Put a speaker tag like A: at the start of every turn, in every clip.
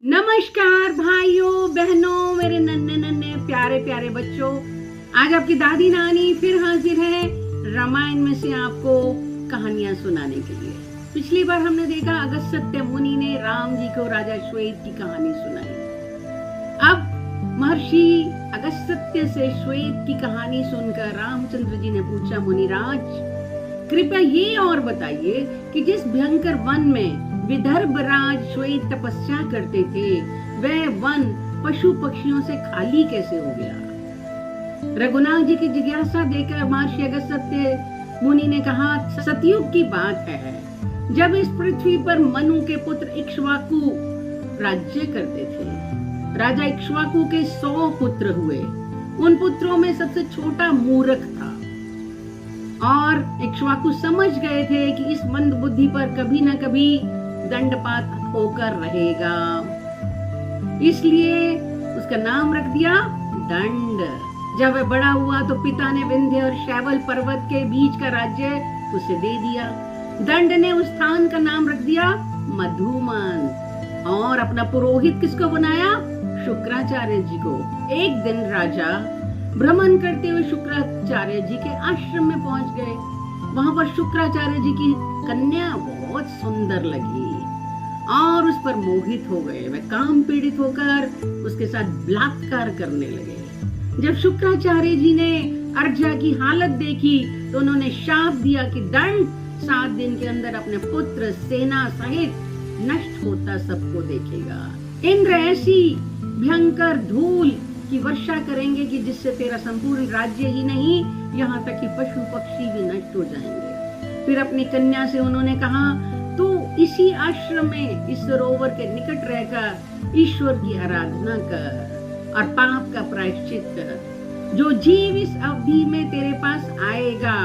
A: नमस्कार भाइयों बहनों, मेरे नन्हे नन्हे प्यारे प्यारे बच्चों। आज आपकी दादी नानी फिर हाजिर है रामायण में से आपको कहानियां सुनाने के लिए। पिछली बार हमने देखा अगस्त्य मुनि ने राम जी को राजा श्वेत की कहानी सुनाई। अब महर्षि अगस्त्य से श्वेत की कहानी सुनकर रामचंद्र जी ने पूछा, मुनिराज कृपया ये और बताइए कि जिस भयंकर वन में विदर्भ राज श्वेत तपस्या करते थे, वह वन पशु पक्षियों से खाली कैसे हो गया? रघुनाथ जी की जिज्ञासा देखकर महर्षि अगस्त्य मुनि ने कहा, सतयुग की बात है, जब इस पृथ्वी पर मनु के पुत्र इक्ष्वाकु राज्य करते थे। राजा इक्ष्वाकु के 100 पुत्र हुए। उन पुत्रों में सबसे छोटा मूर्ख था और इक्ष्वाकु समझ गए थे कि इस मंद बुद्धि पर कभी न कभी दंडपात होकर रहेगा, इसलिए उसका नाम रख दिया दंड। जब वह बड़ा हुआ तो पिता ने विंध्य और शैवल पर्वत के बीच का राज्य उसे दे दिया। दंड ने उस स्थान का नाम रख दिया मधुमन और अपना पुरोहित किसको बनाया? शुक्राचार्य जी को। एक दिन राजा भ्रमण करते हुए शुक्राचार्य जी के आश्रम में पहुंच गए। वहां पर शुक्राचार्य जी की कन्या बहुत सुंदर लगी और उस पर मोहित हो गए। वे काम पीड़ित होकर उसके साथ बलात्कार करने लगे। जब शुक्राचार्य जी ने अर्जा की हालत देखी तो उन्होंने शाप दिया कि दंड 7 दिन के अंदर अपने पुत्र सेना सहित नष्ट होता सबको देखेगा। इंद्र ऐसी भयंकर धूल की वर्षा करेंगे कि जिससे तेरा संपूर्ण राज्य ही नहीं, यहाँ तक कि पशु पक्षी भी नष्ट हो जाएंगे। फिर अपनी कन्या से उन्होंने कहा, तू इसी आश्रम में इस सरोवर के निकट रहकर ईश्वर की आराधना कर और पाप का प्रायश्चित कर। जो जीव इस अवधि में तेरे पास आएगा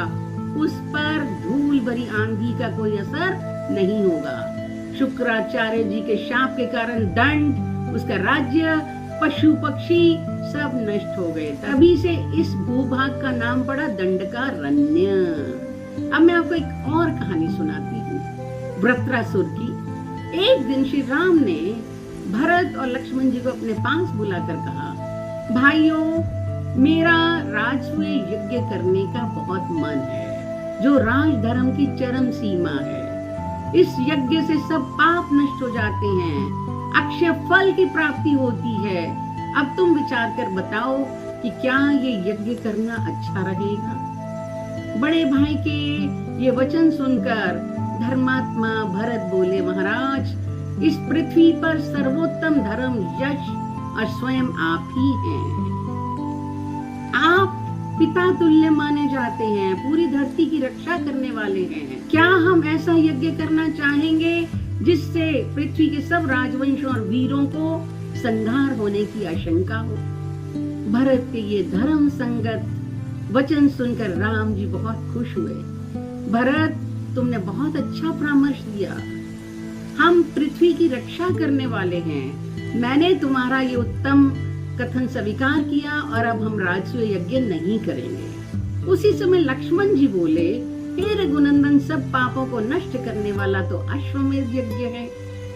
A: उस पर धूल भरी आंधी का कोई असर नहीं होगा। शुक्राचार्य जी के शाप के कारण दंड, उसका राज्य, पशु पक्षी सब नष्ट हो गए। तभी से इस भूभाग का नाम पड़ा दंडकारण्य। अब मैं आपको एक और कहानी सुनाती हूँ, वृत्रासुर की। एक दिन श्री राम ने भरत और लक्ष्मण जी को अपने पास बुलाकर कहा, भाइयों मेरा राजसूय यज्ञ करने का बहुत मन है, जो राजधर्म की चरम सीमा है। इस यज्ञ से सब पाप नष्ट हो जाते हैं, अक्षय फल की प्राप्ति होती है। अब तुम विचार कर बताओ कि क्या ये यज्ञ करना अच्छा रहेगा? बड़े भाई के ये वचन सुनकर धर्मात्मा भरत बोले, महाराज इस पृथ्वी पर सर्वोत्तम धर्म यश और स्वयं आप ही हैं। आप पिता तुल्य माने जाते हैं, पूरी धरती की रक्षा करने वाले हैं। क्या हम ऐसा यज्ञ करना चाहेंगे जिससे पृथ्वी के सब राजवंश और वीरों को संहार होने की आशंका हो? भरत के ये धर्म संगत वचन सुनकर राम जी बहुत खुश हुए। भरत तुमने बहुत अच्छा परामर्श दिया, हम पृथ्वी की रक्षा करने वाले हैं। मैंने तुम्हारा ये उत्तम कथन स्वीकार किया और अब हम राजसूय यज्ञ नहीं करेंगे। उसी समय लक्ष्मण जी बोले, हे रघुनंदन, सब पापों को नष्ट करने वाला तो अश्वमेध यज्ञ है।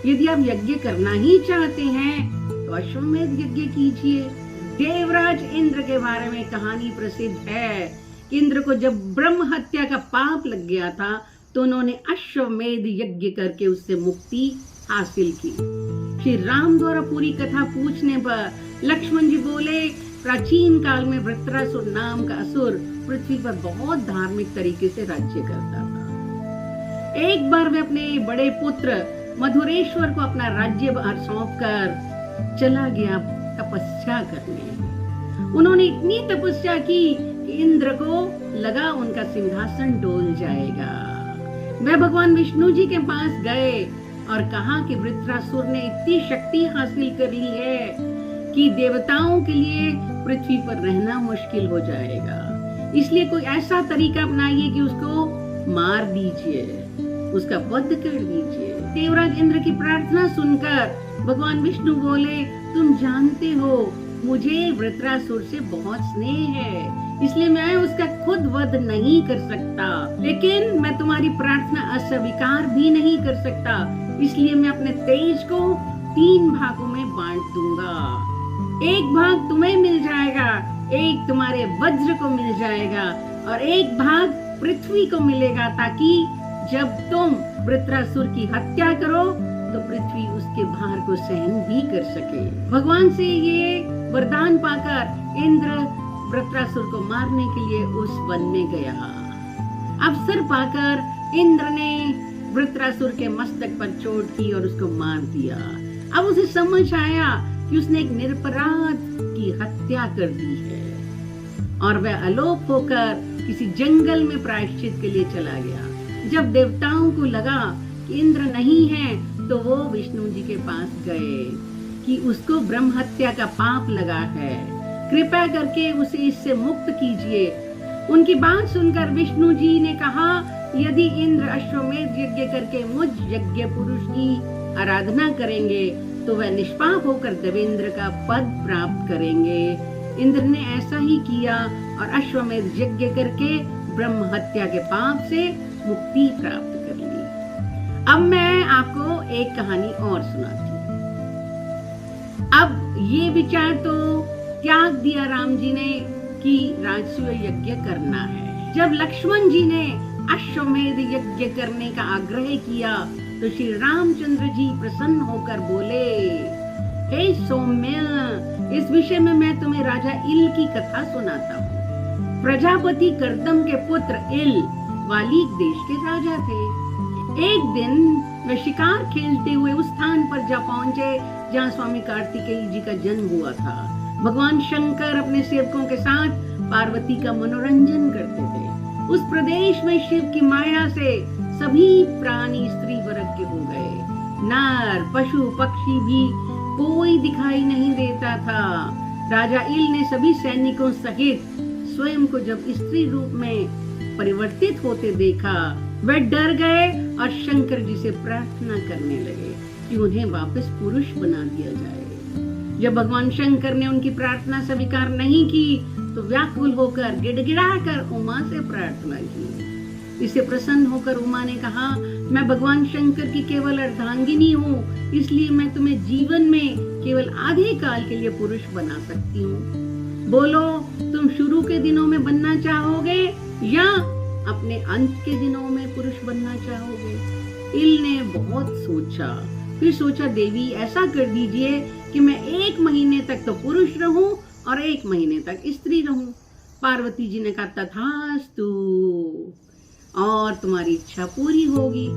A: यदि आप यज्ञ करना ही चाहते हैं तो अश्वमेध यज्ञ कीजिए। देवराज इंद्र के बारे में कहानी प्रसिद्ध है। इंद्र को जब ब्रह्म हत्या का पाप लग गया था तो उन्होंने अश्वमेध यज्ञ करके उससे मुक्ति हासिल की। श्री राम द्वारा पूरी कथा पूछने पर लक्ष्मण जी बोले, प्राचीन काल में वृत्रासुर नाम का असुर पृथ्वी पर बहुत धार्मिक तरीके से राज्य करता था। एक बार वे अपने बड़े पुत्र मधुरेश्वर को अपना राज्य सौंप कर चला गया तपस्या करने। उन्होंने इतनी तपस्या की कि इंद्र को लगा उनका सिंहासन डोल जाएगा। वे भगवान विष्णु जी के पास गए और कहा कि वृत्रासुर ने इतनी शक्ति हासिल कर ली है कि देवताओं के लिए पृथ्वी पर रहना मुश्किल हो जाएगा। इसलिए कोई ऐसा तरीका अपनाइए कि उसको मार दीजिए, उसका वध कर दीजिए। देवराज इंद्र की प्रार्थना सुनकर भगवान विष्णु बोले, तुम जानते हो मुझे वृत्रासुर से बहुत स्नेह है, इसलिए मैं उसका खुद वध नहीं कर सकता, लेकिन मैं तुम्हारी प्रार्थना अस्वीकार भी नहीं कर सकता। इसलिए मैं अपने तेज को 3 भागों में बांट दूंगा। एक भाग तुम्हें मिल जाएगा, एक तुम्हारे वज्र को मिल जाएगा और एक भाग पृथ्वी को मिलेगा, ताकि जब तुम वृत्रासुर की हत्या करो तो पृथ्वी उसके भार को सहन भी कर सके। भगवान से ये वरदान पाकर इंद्र वृत्रासुर को मारने के लिए उस वन में गया। अवसर पाकर इंद्र ने वृत्रासुर के मस्तक पर चोट की और उसको मार दिया। अब उसे समझ आया कि उसने एक निरपराध की हत्या कर दी है और वह अलोप होकर किसी जंगल में प्रायश्चित के लिए चला गया। जब देवताओं को लगा कि इंद्र नहीं है तो वो विष्णु जी के पास गए कि उसको ब्रह्म हत्या का पाप लगा है, कृपया करके उसे इससे मुक्त कीजिए। उनकी बात सुनकर विष्णु जी ने कहा, यदि इंद्र अश्वमेध यज्ञ करके मुझ यज्ञ पुरुष की आराधना करेंगे तो वह निष्पाप होकर देवेंद्र का पद प्राप्त करेंगे। इंद्र ने ऐसा ही किया और अश्वमेध यज्ञ करके ब्रह्म हत्या के पाप से मुक्ति प्राप्त कर ली। अब मैं आपको एक कहानी और सुनाती हूँ। अब ये विचार तो त्याग दिया राम जी ने कि राजसूय यज्ञ करना है। जब लक्ष्मण जी ने अश्वमेध यज्ञ करने का आग्रह किया तो श्री रामचंद्र जी प्रसन्न होकर बोले, हे सौम्य, इस विषय में मैं तुम्हें राजा इल की कथा सुनाता हूँ। प्रजापति कर्दम के पुत्र इल वालीक देश के राजा थे। एक दिन वे शिकार खेलते हुए उस स्थान पर जा पहुंचे जहाँ स्वामी कार्तिकेय जी का जन्म हुआ था। भगवान शंकर अपने सेवकों के साथ पार्वती का मनोरंजन करते थे। उस प्रदेश में शिव की माया से सभी प्राणी स्त्री वर्ग के हो गए। नर, पशु, पक्षी भी कोई दिखाई नहीं देता था। राजा इल ने सभी सैनिकों सहित स्वयं को जब स्त्री रूप में परिवर्तित होते देखा, वे डर गए और शंकर जी से प्रार्थना करने लगे कि उन्हें वापस पुरुष बना दिया जाए। जब भगवान शंकर ने उनकी प्रार्थना स्वीकार नहीं की तो व्याकुल होकर गिड़गिड़ाकर उमा से प्रार्थना की। इससे प्रसन्न होकर उमा ने कहा, मैं भगवान शंकर की केवल अर्धांगिनी हूँ, इसलिए मैं तुम्हें जीवन में केवल आधे काल के लिए पुरुष बना सकती हूँ। बोलो, तुम शुरू के दिनों में बनना चाहोगे या अपने अंत के दिनों में पुरुष बनना चाहोगे? इल ने बहुत सोचा, फिर सोचा, देवी ऐसा कर दीजिए कि मैं 1 महीने तक तो पुरुष रहूं और 1 महीने तक स्त्री रहूं। पार्वती जी ने कहा, तथास्तु, और तुम्हारी इच्छा पूरी होगी।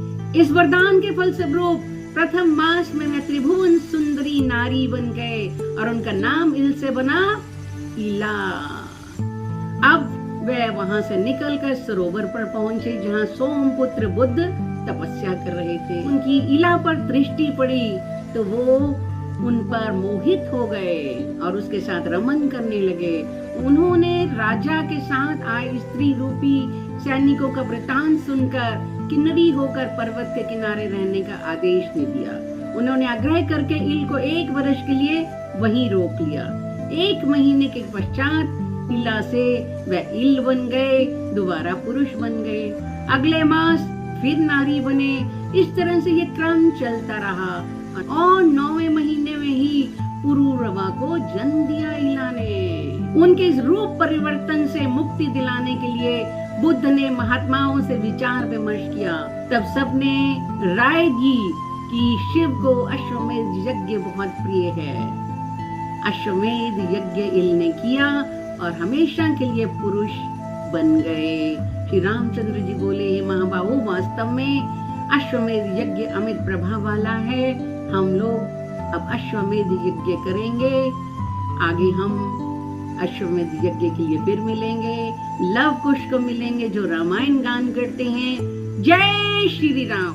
A: इस वरदान के फलस्वरूप प्रथम मास में मैं त्रिभुवन सुंदरी नारी बन गए और उनका नाम इल से बना इला। अब वे वहां से निकलकर सरोवर पर पहुंचे जहां सोमपुत्र बुद्ध तपस्या कर रहे थे। उनकी इला पर दृष्टि पड़ी तो वो उन पर मोहित हो गए और उसके साथ रमन करने लगे। उन्होंने राजा के साथ आए स्त्री रूपी सैनिकों का वृतांत सुनकर किन्नरी होकर पर्वत के किनारे रहने का आदेश दे दिया। उन्होंने आग्रह करके इल को 1 वर्ष के लिए वहीं रोक लिया। 1 महीने के पश्चात इला से वह इल बन गए, दोबारा पुरुष बन गए। अगले मास फिर नारी बने। इस तरह से ये क्रम चलता रहा और 9वें महीने में ही पुरूरवा को जन्म दिया इला ने। उनके इस रूप परिवर्तन से मुक्ति दिलाने के लिए बुद्ध ने महात्माओं से विचार विमर्श किया। तब सबने राय दी कि शिव को अश्वमेध यज्ञ बहुत प्रिय है। अश्वमेध यज्ञ इल ने किया और हमेशा के लिए पुरुष बन गए। श्री रामचंद्र जी बोले, हे महाबाहु, वास्तव में अश्वमेध यज्ञ अमित प्रभाव वाला है। हम लोग अब अश्वमेध यज्ञ करेंगे। आगे हम अश्वमेध यज्ञ के लिए फिर मिलेंगे। लव कुश को मिलेंगे जो रामायण गान करते हैं। जय श्री राम।